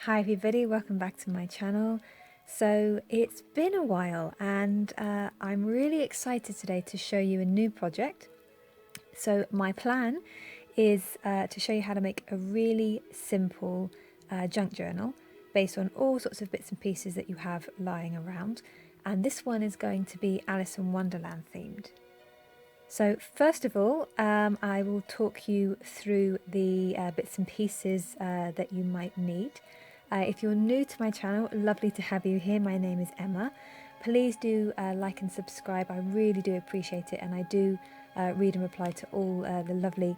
Hi everybody, welcome back to my channel. So it's been a while and I'm really excited today to show you a new project. So my plan is to show you how to make a really simple junk journal based on all sorts of bits and pieces that you have lying around, and this one is going to be Alice in Wonderland themed. So first of all, I will talk you through the bits and pieces that you might need. If you're new to my channel, lovely to have you here. My name is Emma. Please do like and subscribe. I really do appreciate it, and I do read and reply to all the lovely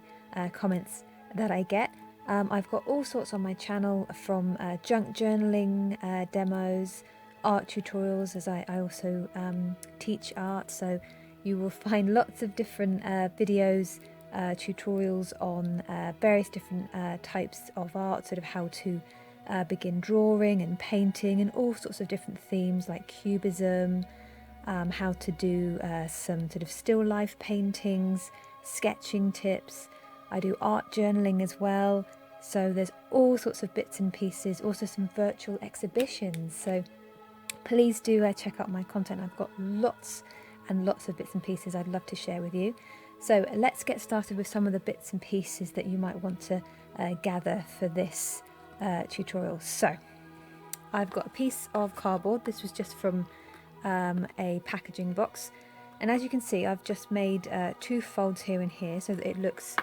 comments that I get. I've got all sorts on my channel, from junk journaling demos, art tutorials, as I also teach art, so you will find lots of different videos, tutorials on various different types of art, sort of how to begin drawing and painting, and all sorts of different themes like cubism, how to do some sort of still life paintings, sketching tips. I do art journaling as well, so there's all sorts of bits and pieces, also some virtual exhibitions, so please do check out my content. I've got lots and lots of bits and pieces I'd love to share with you. So let's get started with some of the bits and pieces that you might want to gather for this tutorial. So I've got a piece of cardboard. This was just from a packaging box, and as you can see, I've just made two folds here and here so that it looks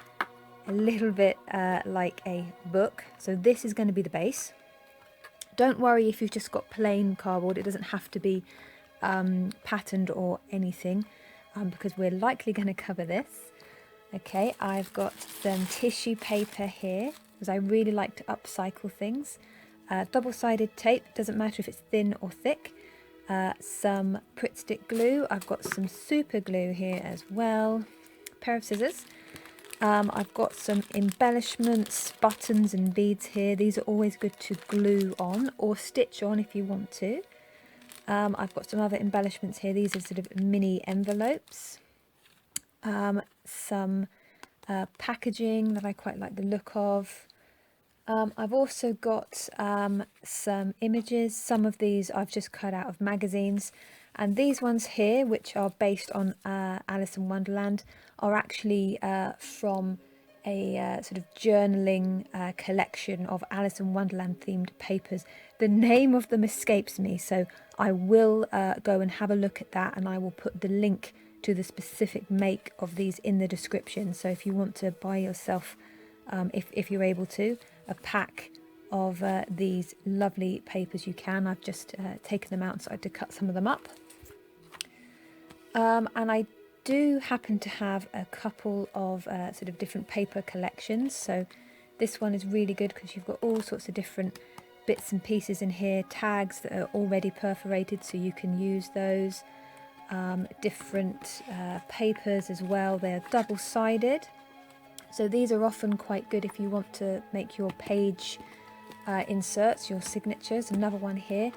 a little bit like a book. So this is going to be the base. Don't worry if you've just got plain cardboard, it doesn't have to be patterned or anything, because we're likely going to cover this. Okay, I've got some tissue paper here, because I really like to upcycle things. Double-sided tape, doesn't matter if it's thin or thick. Some Pritt Stick glue. I've got some super glue here as well. A pair of scissors. I've got some embellishments, buttons and beads here. These are always good to glue on or stitch on if you want to. I've got some other embellishments here. These are sort of mini envelopes. Some packaging that I quite like the look of. I've also got some images. Some of these I've just cut out of magazines, and these ones here, which are based on Alice in Wonderland, are actually from a sort of journaling collection of Alice in Wonderland themed papers. The name of them escapes me, so I will go and have a look at that, and I will put the link to the specific make of these in the description. So if you want to buy yourself, if you're able to, a pack of these lovely papers, you can. I've just taken them out and started to cut some of them up. And I do happen to have a couple of sort of different paper collections. So this one is really good because you've got all sorts of different bits and pieces in here, tags that are already perforated, so you can use those. Different papers as well. They're double-sided, so these are often quite good if you want to make your page inserts, your signatures. Another one here,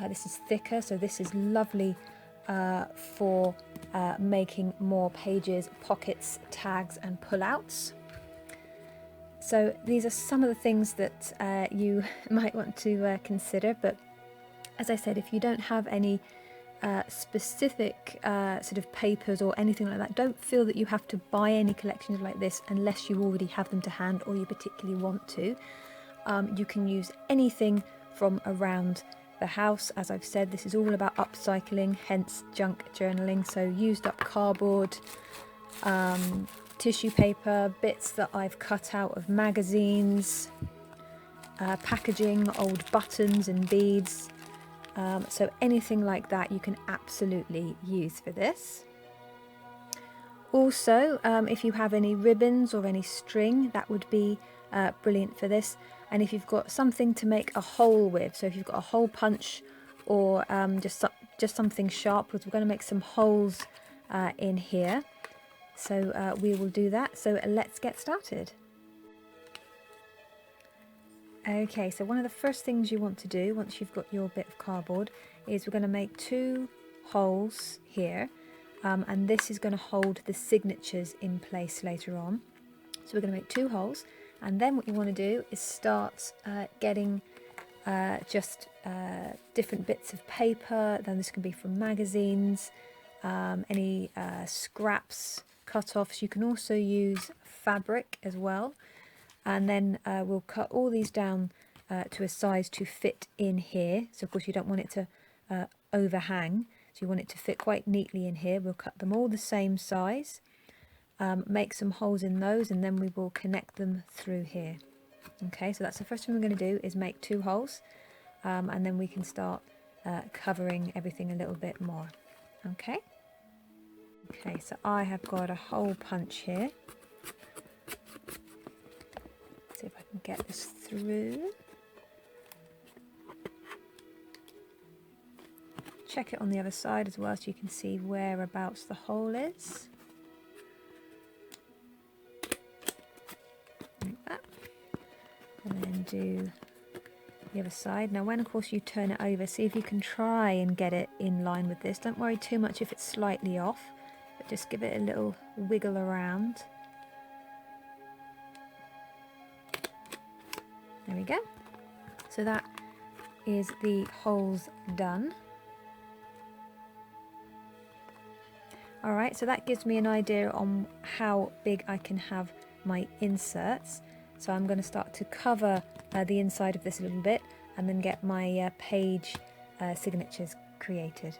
this is thicker, so this is lovely for making more pages, pockets, tags and pullouts. So these are some of the things that you might want to consider, but as I said, if you don't have any specific sort of papers or anything like that, don't feel that you have to buy any collections like this unless you already have them to hand or you particularly want to. You can use anything from around the house. As I've said, this is all about upcycling, hence junk journaling. So used up cardboard, tissue paper, bits that I've cut out of magazines, packaging, old buttons and beads. So anything like that you can absolutely use for this. Also, if you have any ribbons or any string, that would be brilliant for this. And if you've got something to make a hole with, so if you've got a hole punch or just something sharp, because we're going to make some holes in here. So we will do that. So let's get started. Okay, so one of the first things you want to do once you've got your bit of cardboard is we're going to make two holes here, and this is going to hold the signatures in place later on. So we're going to make 2 holes, and then what you want to do is start getting different bits of paper. Then this can be from magazines, any scraps, cut-offs. You can also use fabric as well, and then we'll cut all these down to a size to fit in here. So of course you don't want it to overhang, so you want it to fit quite neatly in here. We'll cut them all the same size, make some holes in those, and then we will connect them through here. Okay, so that's the first thing we're going to do, is make 2 holes, and then we can start covering everything a little bit more. Okay, so I have got a hole punch here. See if I can get this through. Check it on the other side as well, so you can see whereabouts the hole is. Like that. And then do the other side. Now when of course you turn it over, see if you can try and get it in line with this. Don't worry too much if it's slightly off, but just give it a little wiggle around. There we go. So that is the holes done. Alright, so that gives me an idea on how big I can have my inserts. So I'm going to start to cover the inside of this a little bit, and then get my page signatures created.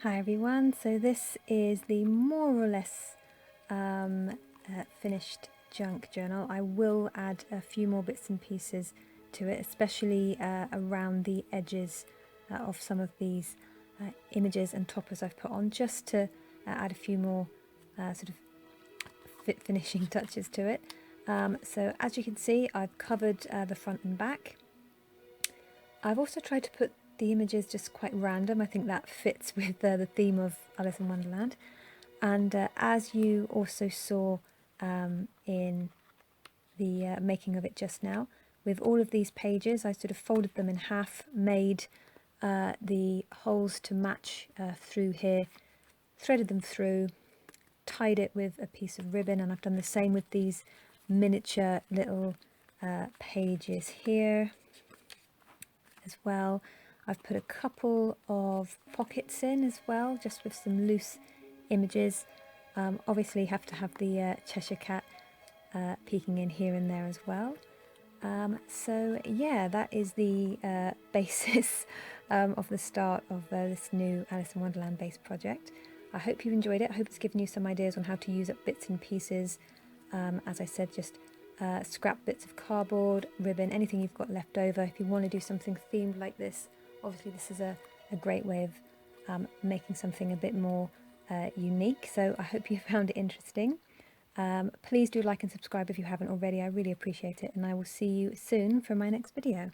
Hi everyone, so this is the more or less finished junk journal. I will add a few more bits and pieces to it, especially around the edges of some of these images and toppers I've put on, just to add a few more sort of finishing touches to it. So as you can see, I've covered the front and back. I've also tried to put the images just quite random. I think that fits with the theme of Alice in Wonderland. And as you also saw in the making of it just now, with all of these pages, I sort of folded them in half, made the holes to match through here, threaded them through, tied it with a piece of ribbon, and I've done the same with these miniature little pages here as well. I've put a couple of pockets in as well, just with some loose images. Obviously you have to have the Cheshire Cat peeking in here and there as well. So yeah, that is the basis of the start of this new Alice in Wonderland base project. I hope you've enjoyed it. I hope it's given you some ideas on how to use up bits and pieces. As I said, just scrap bits of cardboard, ribbon, anything you've got left over. If you want to do something themed like this, obviously this is a great way of making something a bit more unique. So I hope you found it interesting. Please do like and subscribe if you haven't already. I really appreciate it, and I will see you soon for my next video.